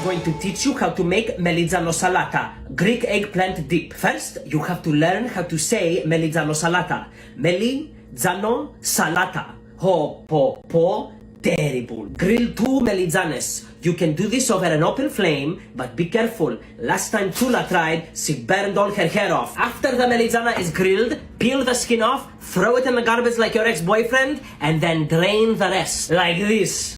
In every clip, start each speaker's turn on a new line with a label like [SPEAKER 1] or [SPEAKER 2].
[SPEAKER 1] I'm going to teach you how to make melizzano salata, Greek eggplant dip. First, you have to learn how to say melizzano salata. Melizzano salata. Ho, po, terrible. Grill 2 melizzanes. You can do this over an open flame, but be careful. Last time Tula tried, she burned all her hair off. After the melizzana is grilled, peel the skin off, throw it in the garbage like your ex-boyfriend, and then drain the rest, like this.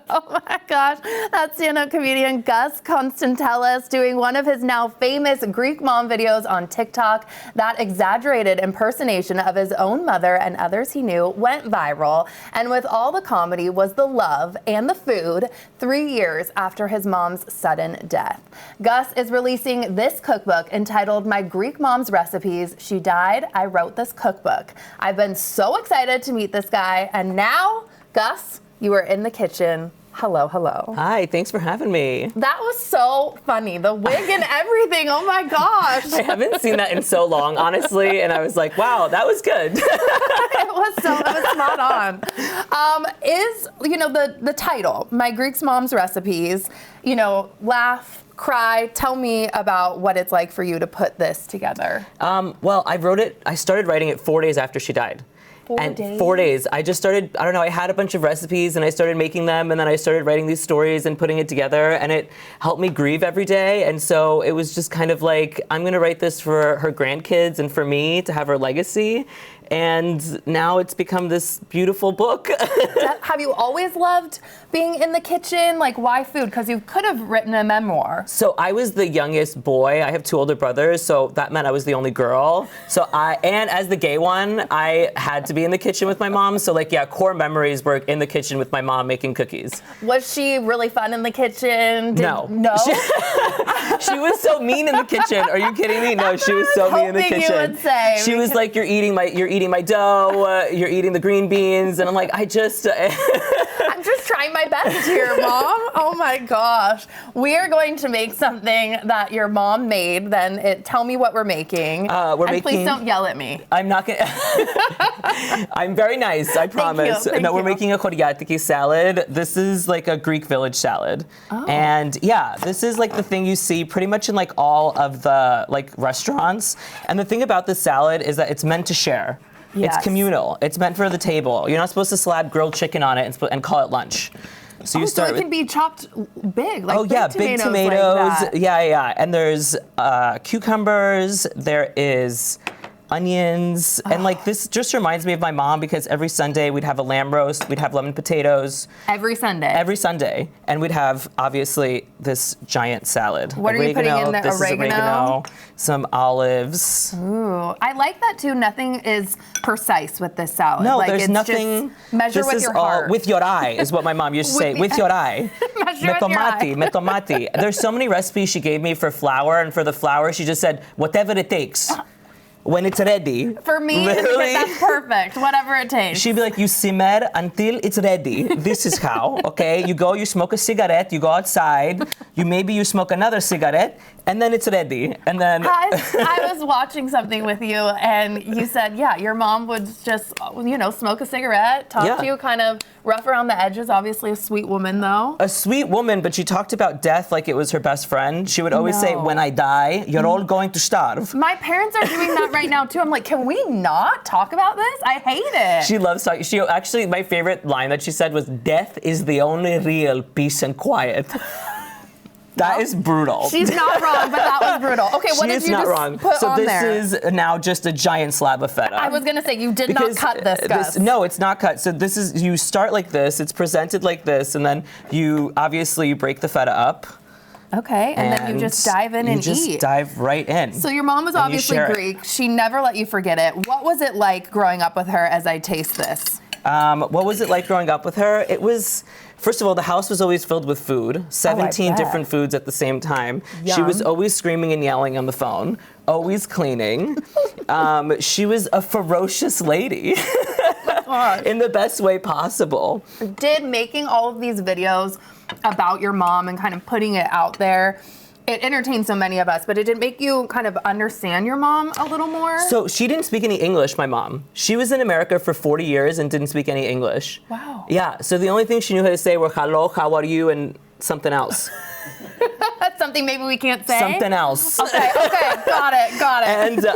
[SPEAKER 2] Oh my gosh, that's stand-up comedian Gus Constantellis doing one of his now famous Greek mom videos on TikTok. That exaggerated impersonation of his own mother and others he knew went viral. And with all the comedy was the love and the food 3 years after his mom's sudden death. Gus is releasing this cookbook entitled My Greek Mom's Recipes. She Died, I Wrote This Cookbook. I've been so excited to meet this guy, and now, Gus, you are in the kitchen. Hello, hello.
[SPEAKER 3] Hi, thanks for having me.
[SPEAKER 2] That was so funny. The wig and everything. Oh my gosh.
[SPEAKER 3] I haven't seen that in so long, honestly, and I was like, wow, that was good.
[SPEAKER 2] It was spot on. The title, My Greek Mom's Recipes, laugh, cry. Tell me about what it's like for you to put this together.
[SPEAKER 3] Well, I started writing it 4 days after she died. 4 days. I just started, I had a bunch of recipes and I started making them, and then I started writing these stories and putting it together, and it helped me grieve every day. And so it was just kind of like, I'm gonna write this for her grandkids and for me to have her legacy. And now it's become this beautiful book.
[SPEAKER 2] Have you always loved being in the kitchen? Like, why food? Because you could have written a memoir.
[SPEAKER 3] So I was the youngest boy. I have 2 older brothers, so that meant I was the only girl. And as the gay one, I had to be in the kitchen with my mom. So core memories were in the kitchen with my mom making cookies.
[SPEAKER 2] Was she really fun in the kitchen?
[SPEAKER 3] No.
[SPEAKER 2] No?
[SPEAKER 3] She was so mean in the kitchen. Are you kidding me? No, she was so mean in the kitchen.
[SPEAKER 2] You would say,
[SPEAKER 3] she was like, you're eating my dough, you're eating the green beans, and I'm like, I'm just
[SPEAKER 2] trying my best here, Mom. Oh my gosh. We are going to make something that your mom made. Then tell me what we're making. Please don't yell at me.
[SPEAKER 3] I'm not gonna. I'm very nice, I promise.
[SPEAKER 2] Thank you.
[SPEAKER 3] We're making a choriatiki salad. This is like a Greek village salad.
[SPEAKER 2] Oh.
[SPEAKER 3] And yeah, this is like the thing you see pretty much in like all of the restaurants. And the thing about this salad is that it's meant to share.
[SPEAKER 2] Yes.
[SPEAKER 3] It's communal. It's meant for the table. You're not supposed to slap grilled chicken on it and call it lunch.
[SPEAKER 2] So it can be chopped big, like
[SPEAKER 3] big tomatoes.
[SPEAKER 2] Like that.
[SPEAKER 3] Yeah. And there's cucumbers. There is onions, and this just reminds me of my mom, because every Sunday we'd have a lamb roast, we'd have lemon potatoes.
[SPEAKER 2] Every Sunday,
[SPEAKER 3] and we'd have obviously this giant salad.
[SPEAKER 2] What are you putting in there?
[SPEAKER 3] This
[SPEAKER 2] Oregano?
[SPEAKER 3] is oregano, some olives.
[SPEAKER 2] Ooh, I like that too. Nothing is precise with this salad.
[SPEAKER 3] No, there's nothing.
[SPEAKER 2] Just measure with your heart.
[SPEAKER 3] With your eye is what my mom used to say. With your eye.
[SPEAKER 2] Measure with your eye.
[SPEAKER 3] Me tomati. There's so many recipes she gave me for flour, and for the flour she just said whatever it takes. When it's ready.
[SPEAKER 2] For me,
[SPEAKER 3] literally,
[SPEAKER 2] that's perfect. Whatever it takes.
[SPEAKER 3] She'd be like, you simmer until it's ready. This is how, okay? You smoke a cigarette, you go outside, you smoke another cigarette, and then it's ready. And then
[SPEAKER 2] I was watching something with you, and you said, yeah, your mom would just, smoke a cigarette, talk to you, kind of rough around the edges. Obviously a sweet woman, though.
[SPEAKER 3] A sweet woman, but she talked about death like it was her best friend. She would always say, when I die, you're all going to starve.
[SPEAKER 2] My parents are doing that right now, too. I'm like, can we not talk about this? I hate it.
[SPEAKER 3] She loves talking. She actually, my favorite line that she said was, death is the only real peace and quiet. That is brutal.
[SPEAKER 2] She's not wrong, but that was brutal. Okay, what did you just put on there?
[SPEAKER 3] So this is now just a giant slab of feta.
[SPEAKER 2] I was going to say, you did not cut this, Gus.
[SPEAKER 3] No, it's not cut. So this is, you start like this, it's presented like this, and then you break the feta up.
[SPEAKER 2] Okay, and then you just dive in and eat.
[SPEAKER 3] You just dive right in.
[SPEAKER 2] So your mom was obviously Greek. She never let you forget it. What was it like growing up with her as I taste this?
[SPEAKER 3] What was it like growing up with her? It was, first of all, the house was always filled with food, 17 different foods at the same time.
[SPEAKER 2] Yum.
[SPEAKER 3] She was always screaming and yelling on the phone, always cleaning. She was a ferocious lady in the best way possible.
[SPEAKER 2] Did making all of these videos about your mom and kind of putting it out there, it entertained so many of us, but it did make you kind of understand your mom a little more?
[SPEAKER 3] So she didn't speak any English, my mom. She was in America for 40 years and didn't speak any English.
[SPEAKER 2] Wow.
[SPEAKER 3] Yeah, so the only thing she knew how to say were hello, how are you, and something else.
[SPEAKER 2] That's something maybe we can't say?
[SPEAKER 3] Something else.
[SPEAKER 2] Okay, got it.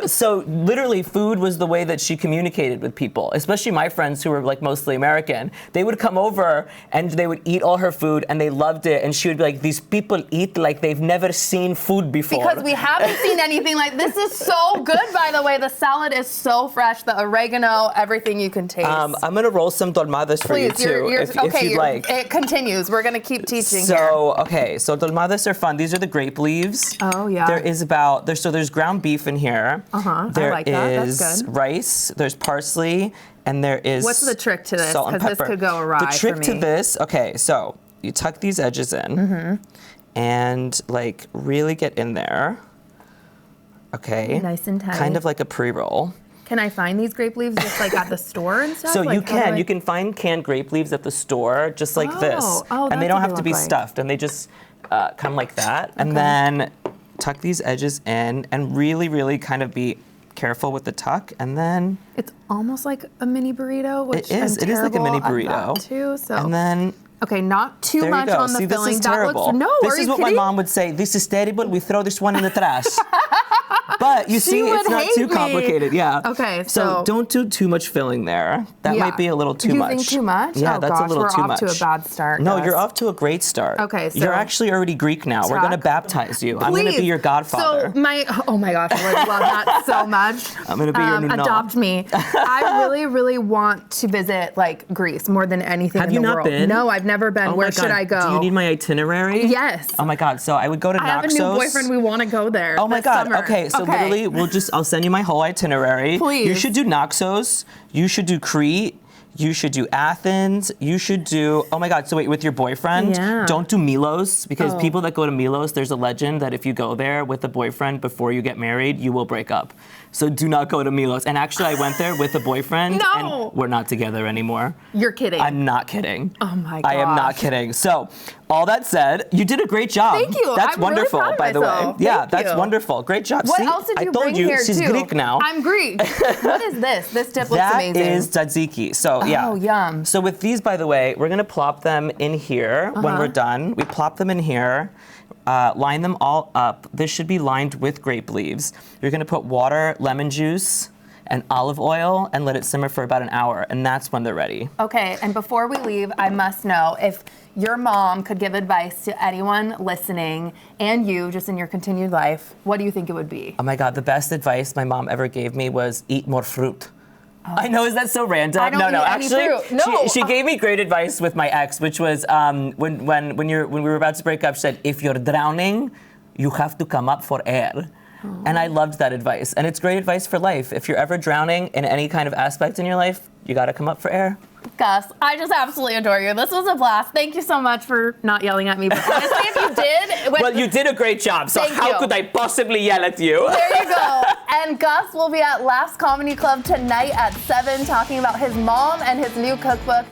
[SPEAKER 3] And so literally food was the way that she communicated with people, especially my friends who were like mostly American. They would come over and they would eat all her food and they loved it. And she would be like, these people eat like they've never seen food before.
[SPEAKER 2] Because we haven't seen anything like this. Is so good, by the way. The salad is so fresh. The oregano, everything you can taste.
[SPEAKER 3] I'm gonna roll some dolmadas for you too, if you'd like.
[SPEAKER 2] It continues. We're gonna keep teaching here.
[SPEAKER 3] So dolmadas are fun. These are the grape leaves.
[SPEAKER 2] Oh yeah.
[SPEAKER 3] There's ground beef in here. There
[SPEAKER 2] I like that. That's
[SPEAKER 3] is
[SPEAKER 2] good.
[SPEAKER 3] rice. There's parsley, and there is.
[SPEAKER 2] What's the trick to this?
[SPEAKER 3] Salt and
[SPEAKER 2] Because
[SPEAKER 3] pepper.
[SPEAKER 2] this could go awry.
[SPEAKER 3] The trick
[SPEAKER 2] for
[SPEAKER 3] to
[SPEAKER 2] me.
[SPEAKER 3] this. Okay, so you tuck these edges in, and like really get in there. Okay.
[SPEAKER 2] Nice and tight.
[SPEAKER 3] Kind of like a pre-roll.
[SPEAKER 2] Can I find these grape leaves just like at the store and stuff?
[SPEAKER 3] So
[SPEAKER 2] like,
[SPEAKER 3] you can find canned grape leaves at the store, just like this,
[SPEAKER 2] Oh,
[SPEAKER 3] and they
[SPEAKER 2] that's
[SPEAKER 3] don't
[SPEAKER 2] what
[SPEAKER 3] have
[SPEAKER 2] they
[SPEAKER 3] to be
[SPEAKER 2] look like.
[SPEAKER 3] stuffed, and they just come like that, and then tuck these edges in, and really, really kind of be careful with the tuck, and then
[SPEAKER 2] It's almost like a mini burrito, which
[SPEAKER 3] it is like a mini burrito
[SPEAKER 2] too. So
[SPEAKER 3] and then.
[SPEAKER 2] okay, not too
[SPEAKER 3] There
[SPEAKER 2] much
[SPEAKER 3] you go.
[SPEAKER 2] on the
[SPEAKER 3] See,
[SPEAKER 2] filling.
[SPEAKER 3] this is
[SPEAKER 2] That
[SPEAKER 3] terrible.
[SPEAKER 2] looks
[SPEAKER 3] This
[SPEAKER 2] are
[SPEAKER 3] is
[SPEAKER 2] you
[SPEAKER 3] what
[SPEAKER 2] kidding?
[SPEAKER 3] my mom would say. This is terrible. We throw this one in the trash. But you see,
[SPEAKER 2] would
[SPEAKER 3] it's not
[SPEAKER 2] hate
[SPEAKER 3] too
[SPEAKER 2] me.
[SPEAKER 3] complicated. Yeah.
[SPEAKER 2] Okay,
[SPEAKER 3] So
[SPEAKER 2] so-
[SPEAKER 3] don't do too much filling there. That
[SPEAKER 2] Yeah.
[SPEAKER 3] might be a little too
[SPEAKER 2] You
[SPEAKER 3] much.
[SPEAKER 2] think too much?
[SPEAKER 3] Yeah,
[SPEAKER 2] Oh,
[SPEAKER 3] that's
[SPEAKER 2] gosh,
[SPEAKER 3] a little
[SPEAKER 2] we're
[SPEAKER 3] too
[SPEAKER 2] off
[SPEAKER 3] much.
[SPEAKER 2] to a bad start,
[SPEAKER 3] No,
[SPEAKER 2] Gus.
[SPEAKER 3] you're off to a great start.
[SPEAKER 2] Okay, so-
[SPEAKER 3] you're actually already Greek now. We're gonna
[SPEAKER 2] Tuck.
[SPEAKER 3] baptize you. I'm gonna be
[SPEAKER 2] Please.
[SPEAKER 3] your godfather.
[SPEAKER 2] So oh my gosh, I would love that so much.
[SPEAKER 3] I'm gonna be your nunna.
[SPEAKER 2] Adopt me. I really, really want to visit like Greece more than anything
[SPEAKER 3] Have
[SPEAKER 2] in
[SPEAKER 3] you
[SPEAKER 2] the
[SPEAKER 3] not
[SPEAKER 2] world.
[SPEAKER 3] been?
[SPEAKER 2] No, I've never been.
[SPEAKER 3] Oh
[SPEAKER 2] Where
[SPEAKER 3] my
[SPEAKER 2] should
[SPEAKER 3] God.
[SPEAKER 2] I go?
[SPEAKER 3] Do you need my itinerary?
[SPEAKER 2] Yes.
[SPEAKER 3] Oh my God. So I would go to
[SPEAKER 2] I have a
[SPEAKER 3] Naxos.
[SPEAKER 2] new boyfriend. We want to go there.
[SPEAKER 3] Oh my
[SPEAKER 2] this
[SPEAKER 3] God.
[SPEAKER 2] summer.
[SPEAKER 3] Okay, so literally, I'll send you my whole itinerary.
[SPEAKER 2] Please.
[SPEAKER 3] You should do Naxos. You should do Crete. You should do Athens. You should do, oh my God, so wait, with your boyfriend,
[SPEAKER 2] Yeah.
[SPEAKER 3] don't do Milos, because people that go to Milos, there's a legend that if you go there with a boyfriend before you get married, you will break up. So do not go to Milos. And actually, I went there with a boyfriend,
[SPEAKER 2] No.
[SPEAKER 3] and we're not together anymore.
[SPEAKER 2] You're kidding.
[SPEAKER 3] I'm not kidding.
[SPEAKER 2] Oh my
[SPEAKER 3] I am not
[SPEAKER 2] gosh.
[SPEAKER 3] kidding. So, all that said, you did a great job.
[SPEAKER 2] Thank you.
[SPEAKER 3] That's
[SPEAKER 2] I'm really
[SPEAKER 3] wonderful,
[SPEAKER 2] proud of
[SPEAKER 3] by the way.
[SPEAKER 2] myself.
[SPEAKER 3] Yeah,
[SPEAKER 2] Thank
[SPEAKER 3] that's
[SPEAKER 2] you.
[SPEAKER 3] wonderful. Great job.
[SPEAKER 2] What
[SPEAKER 3] See,
[SPEAKER 2] else did
[SPEAKER 3] I
[SPEAKER 2] you
[SPEAKER 3] told
[SPEAKER 2] bring
[SPEAKER 3] you
[SPEAKER 2] here
[SPEAKER 3] she's
[SPEAKER 2] too?
[SPEAKER 3] Greek now.
[SPEAKER 2] I'm Greek. What is this? This dip looks
[SPEAKER 3] That
[SPEAKER 2] amazing.
[SPEAKER 3] is tzatziki. So yeah.
[SPEAKER 2] Oh, yum.
[SPEAKER 3] So with these, by the way, we're gonna plop them in here when we're done. We plop them in here, line them all up. This should be lined with grape leaves. You're gonna put water, lemon juice, and olive oil, and let it simmer for about an hour, and that's when they're ready.
[SPEAKER 2] Okay, and before we leave, I must know if your mom could give advice to anyone listening and you just in your continued life, what do you think it would be?
[SPEAKER 3] Oh my God, the best advice my mom ever gave me was eat more fruit. I know, is that so random?
[SPEAKER 2] I don't
[SPEAKER 3] no,
[SPEAKER 2] eat any
[SPEAKER 3] actually,
[SPEAKER 2] fruit. No.
[SPEAKER 3] she gave me great advice with my ex, which was when we were about to break up, she said, if you're drowning, you have to come up for air. And I loved that advice. And it's great advice for life. If you're ever drowning in any kind of aspect in your life, you gotta come up for air.
[SPEAKER 2] Gus, I just absolutely adore you. This was a blast. Thank you so much for not yelling at me. But honestly, if you did...
[SPEAKER 3] Well, you did a great job, so
[SPEAKER 2] Thank
[SPEAKER 3] how
[SPEAKER 2] you.
[SPEAKER 3] could I possibly yell at you?
[SPEAKER 2] There you go. And Gus will be at Laughs Comedy Club tonight at 7 talking about his mom and his new cookbook.